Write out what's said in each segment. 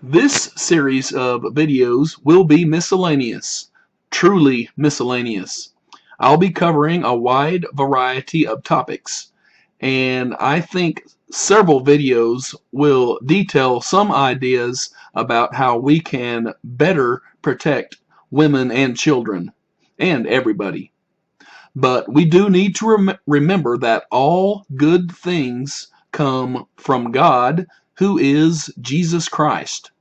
This series of videos will be miscellaneous, truly miscellaneous. I'll be covering a wide variety of topics, and I think several videos will detail some ideas about how we can better protect women and children, and everybody. But we do need to remember that all good things come from God, who is Jesus Christ.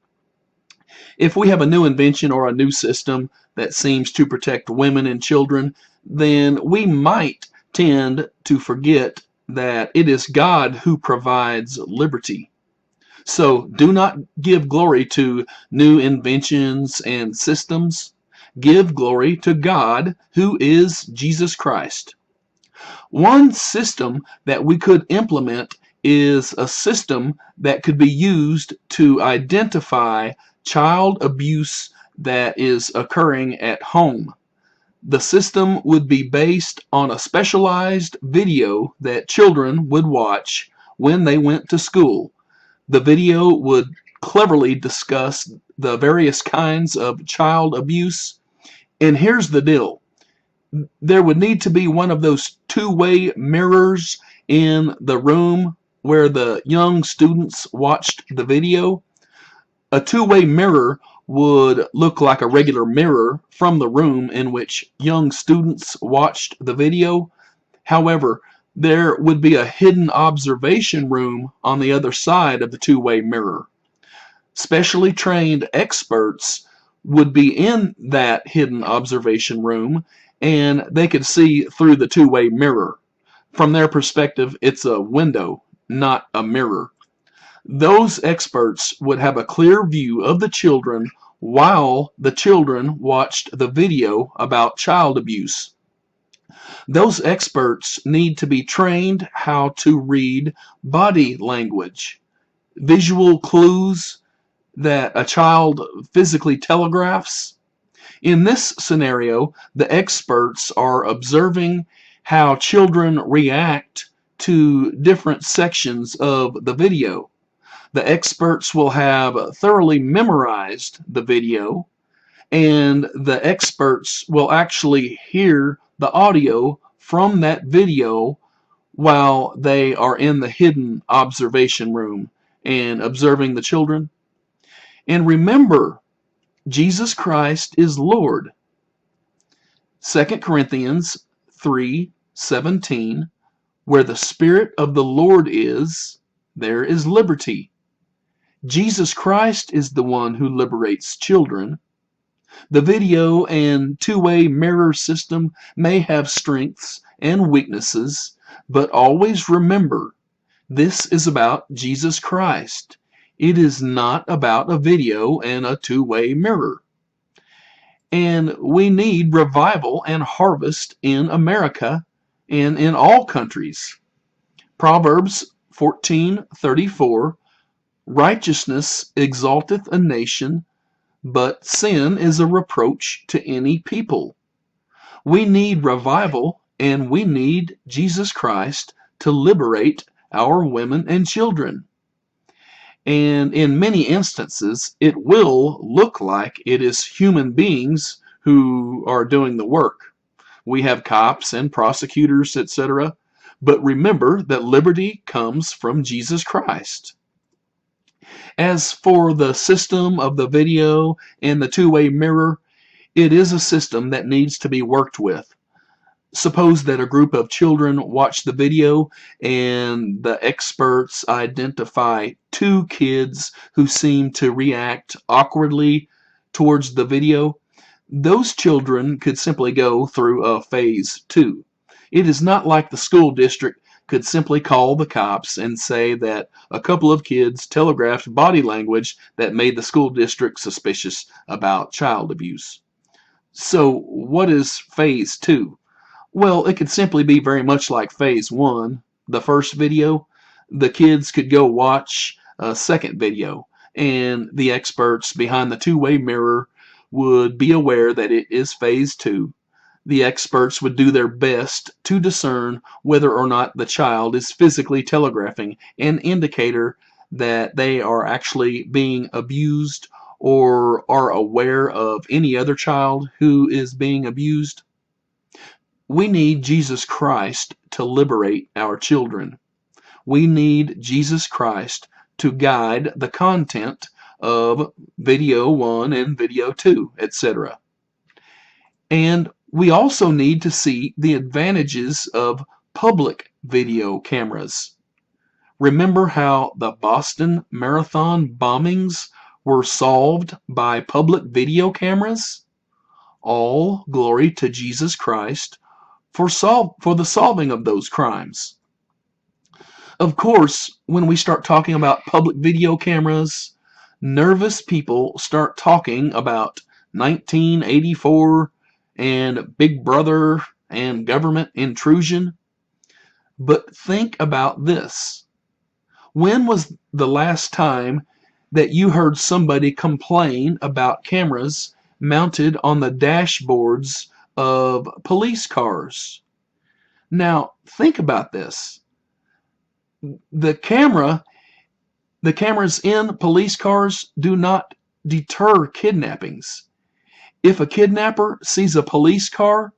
If we have a new invention or a new system that seems to protect women and children, then we might tend to forget that it is God who provides liberty. So do not give glory to new inventions and systems. Give glory to God, who is Jesus Christ. One system that we could implement is a system that could be used to identify child abuse that is occurring at home. The system would be based on a specialized video that children would watch when they went to school. The video would cleverly discuss the various kinds of child abuse. And here's the deal: there would need to be one of those two-way mirrors in the room where the young students watched the video. A two-way mirror would look like a regular mirror from the room in which young students watched the video. However, there would be a hidden observation room on the other side of the two-way mirror. Specially trained experts would be in that hidden observation room, and they could see through the two-way mirror. From their perspective, it's a window, not a mirror. Those experts would have a clear view of the children while the children watched the video about child abuse. Those experts need to be trained how to read body language, visual clues that a child physically telegraphs. In this scenario, the experts are observing how children react to different sections of the video. The experts will have thoroughly memorized the video, and the experts will actually hear the audio from that video while they are in the hidden observation room and observing the children. And remember, Jesus Christ is Lord. 2 Corinthians 3:17, where the Spirit of the Lord is, there is liberty. Jesus Christ is the one who liberates children. The video and two-way mirror system may have strengths and weaknesses, but always remember, this is about Jesus Christ. It is not about a video and a two-way mirror. And we need revival and harvest in America and in all countries. Proverbs 14:34, righteousness exalteth a nation, but sin is a reproach to any people. We need revival, and we need Jesus Christ to liberate our women and children. And in many instances, it will look like it is human beings who are doing the work. We have cops and prosecutors, etc. But remember that liberty comes from Jesus Christ. As for the system of the video and the two-way mirror, it is a system that needs to be worked with. Suppose that a group of children watch the video and the experts identify two kids who seem to react awkwardly towards the video. Those children could simply go through a phase 2. It is not like the school district could simply call the cops and say that a couple of kids telegraphed body language that made the school district suspicious about child abuse. So what is phase 2? Well, it could simply be very much like phase 1, the first video. The kids could go watch a second video, and the experts behind the two-way mirror would be aware that it is phase 2. The experts would do their best to discern whether or not the child is physically telegraphing an indicator that they are actually being abused or are aware of any other child who is being abused. We need Jesus Christ to liberate our children. We need Jesus Christ to guide the content of video 1 and video 2, etc. And we also need to see the advantages of public video cameras. Remember how the Boston Marathon bombings were solved by public video cameras? All glory to Jesus Christ for the solving of those crimes. Of course, when we start talking about public video cameras, nervous people start talking about 1984 and Big Brother and government intrusion. But think about this. When was the last time that you heard somebody complain about cameras mounted on the dashboards of police cars? Now, think about this. The cameras in police cars do not deter kidnappings. If a kidnapper sees a police car,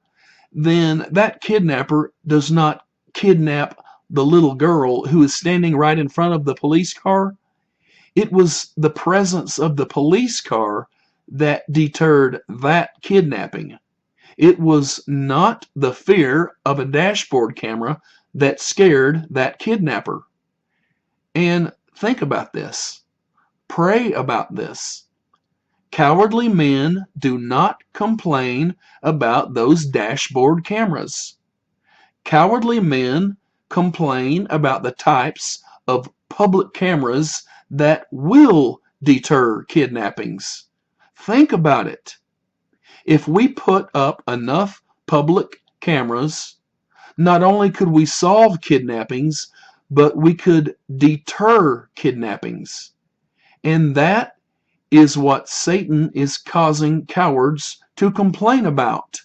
then that kidnapper does not kidnap the little girl who is standing right in front of the police car. It was the presence of the police car that deterred that kidnapping. It was not the fear of a dashboard camera that scared that kidnapper. And think about this. Pray about this. Cowardly men do not complain about those dashboard cameras. Cowardly men complain about the types of public cameras that will deter kidnappings. Think about it. If we put up enough public cameras, not only could we solve kidnappings, but we could deter kidnappings. And that is what Satan is causing cowards to complain about.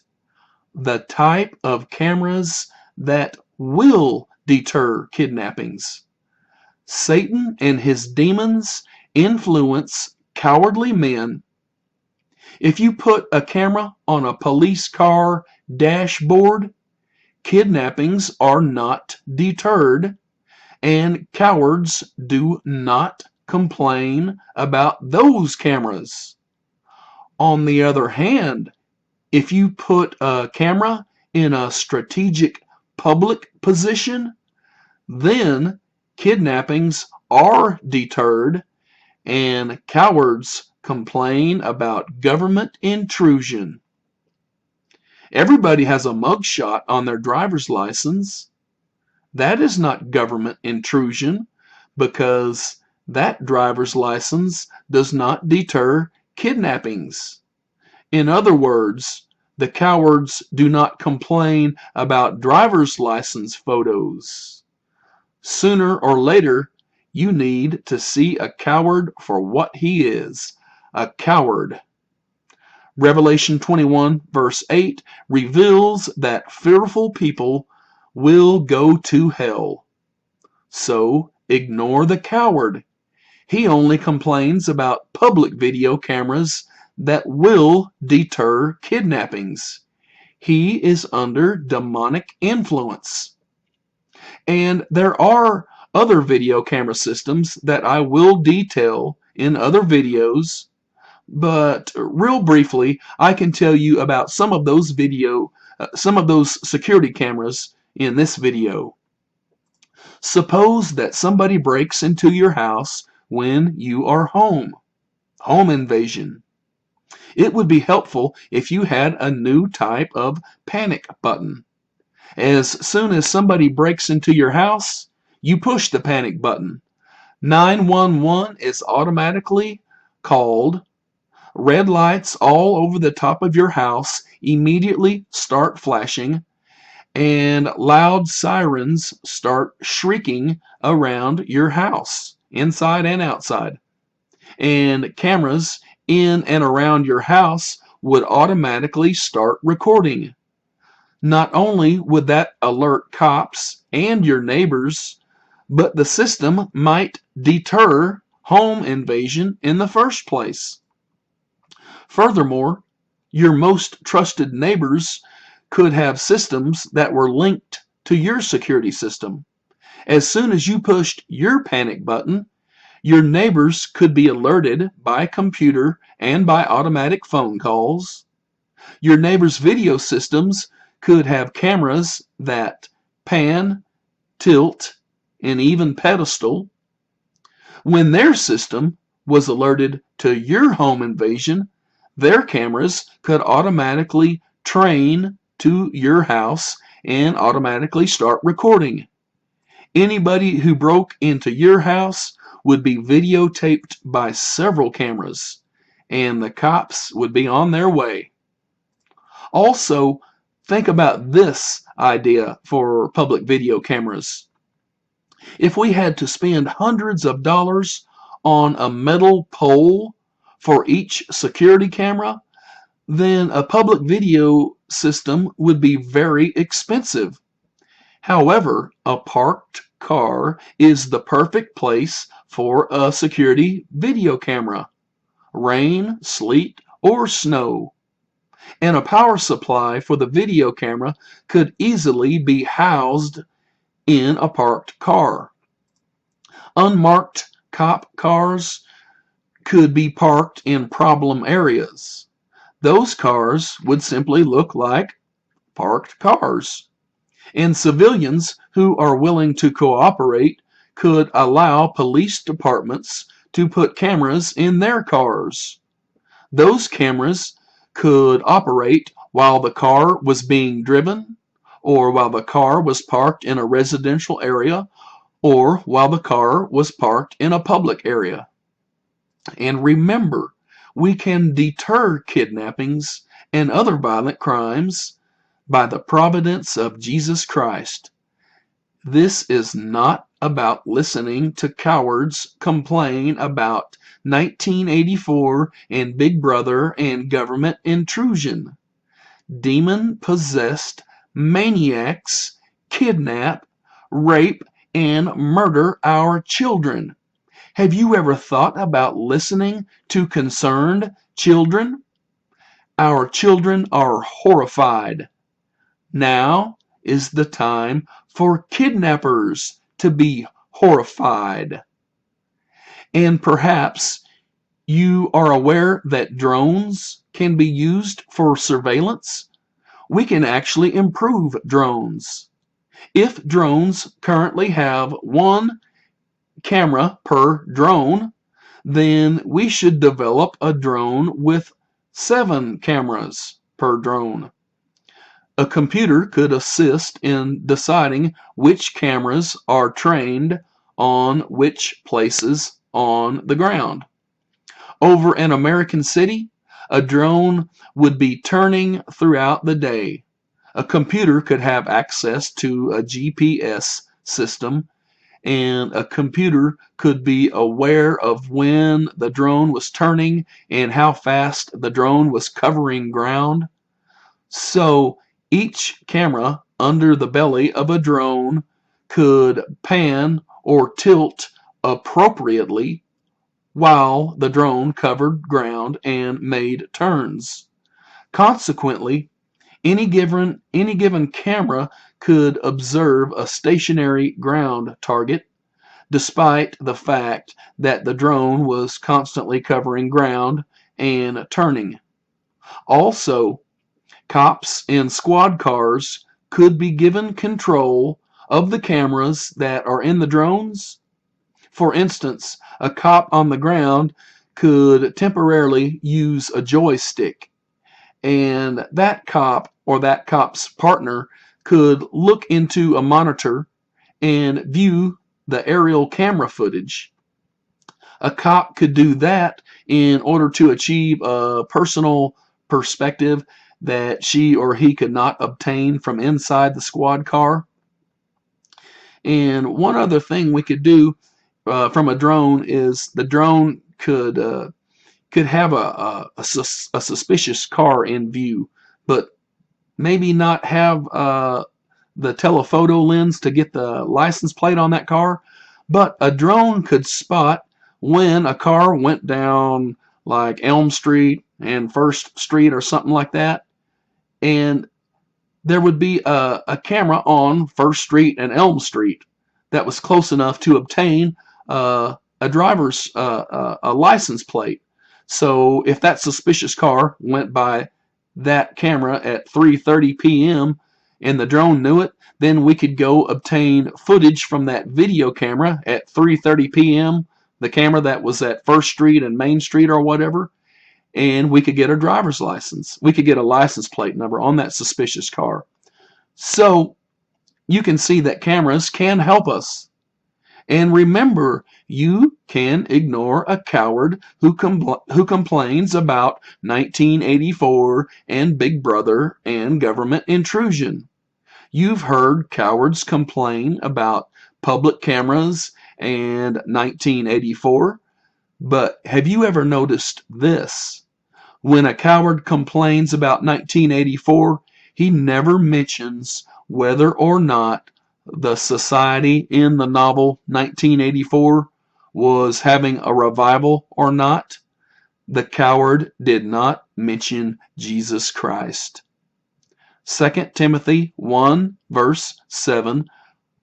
The type of cameras that will deter kidnappings. Satan and his demons influence cowardly men. If you put a camera on a police car dashboard, kidnappings are not deterred, and cowards do not complain about those cameras. On the other hand, if you put a camera in a strategic public position, then kidnappings are deterred and cowards complain about government intrusion. Everybody has a mugshot on their driver's license. That is not government intrusion because that driver's license does not deter kidnappings. In other words, the cowards do not complain about driver's license photos. Sooner or later, you need to see a coward for what he is, a coward. Revelation 21 verse 8 reveals that fearful people will go to hell. So ignore the coward. He only complains about public video cameras that will deter kidnappings. He is under demonic influence. And there are other video camera systems that I will detail in other videos, but real briefly, I can tell you about some of those security cameras in this video. Suppose that somebody breaks into your house when you are home. Home invasion. It would be helpful if you had a new type of panic button. As soon as somebody breaks into your house, you push the panic button. 911 is automatically called. Red lights all over the top of your house immediately start flashing, and loud sirens start shrieking around your house, inside and outside. And cameras in and around your house would automatically start recording. Not only would that alert cops and your neighbors, but the system might deter home invasion in the first place. Furthermore, your most trusted neighbors could have systems that were linked to your security system. As soon as you pushed your panic button, your neighbors could be alerted by computer and by automatic phone calls. Your neighbors' video systems could have cameras that pan, tilt, and even pedestal. When their system was alerted to your home invasion, their cameras could automatically train to your house and automatically start recording. Anybody who broke into your house would be videotaped by several cameras, and the cops would be on their way. Also, think about this idea for public video cameras. If we had to spend hundreds of dollars on a metal pole for each security camera, then a public video system would be very expensive. However, a parked car is the perfect place for a security video camera. Rain, sleet, or snow. And a power supply for the video camera could easily be housed in a parked car. Unmarked cop cars could be parked in problem areas. Those cars would simply look like parked cars. And civilians who are willing to cooperate could allow police departments to put cameras in their cars. Those cameras could operate while the car was being driven, or while the car was parked in a residential area, or while the car was parked in a public area. And remember, we can deter kidnappings and other violent crimes by the providence of Jesus Christ. This is not about listening to cowards complain about 1984 and Big Brother and government intrusion. Demon-possessed maniacs kidnap, rape, and murder our children. Have you ever thought about listening to concerned children? Our children are horrified. Now is the time for kidnappers to be horrified. And perhaps you are aware that drones can be used for surveillance. We can actually improve drones. If drones currently have one camera per drone, then we should develop a drone with 7 cameras per drone. A computer could assist in deciding which cameras are trained on which places on the ground. Over an American city, a drone would be turning throughout the day. A computer could have access to a GPS system, and a computer could be aware of when the drone was turning and how fast the drone was covering ground. So each camera under the belly of a drone could pan or tilt appropriately while the drone covered ground and made turns. Consequently, any given camera could observe a stationary ground target, despite the fact that the drone was constantly covering ground and turning. Also, cops in squad cars could be given control of the cameras that are in the drones. For instance, a cop on the ground could temporarily use a joystick, and that cop or that cop's partner could look into a monitor and view the aerial camera footage. A cop could do that in order to achieve a personal perspective that she or he could not obtain from inside the squad car. And one other thing we could do from a drone is the drone could have a suspicious car in view, but maybe not have the telephoto lens to get the license plate on that car, But a drone could spot when a car went down like Elm Street and First Street or something like that, and there would be a camera on First Street and Elm Street that was close enough to obtain a driver's a license plate. So if that suspicious car went by that camera at 3:30 p.m. and the drone knew it, then we could go obtain footage from that video camera at 3:30 p.m., the camera that was at First Street and Main Street or whatever, and we could get a driver's license. We could get a license plate number on that suspicious car. So you can see that cameras can help us. And remember, you can ignore a coward who complains about 1984 and Big Brother and government intrusion. You've heard cowards complain about public cameras and 1984, but have you ever noticed this? When a coward complains about 1984, he never mentions whether or not the society in the novel 1984 was having a revival or not. The coward did not mention Jesus Christ. 2 Timothy 1 verse 7,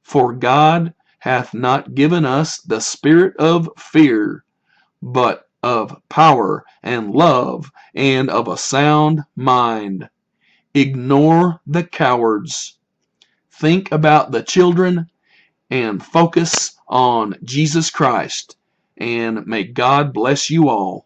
For God hath not given us the spirit of fear, but of power and love and of a sound mind. Ignore the cowards. Think about the children and focus on Jesus Christ. And may God bless you all.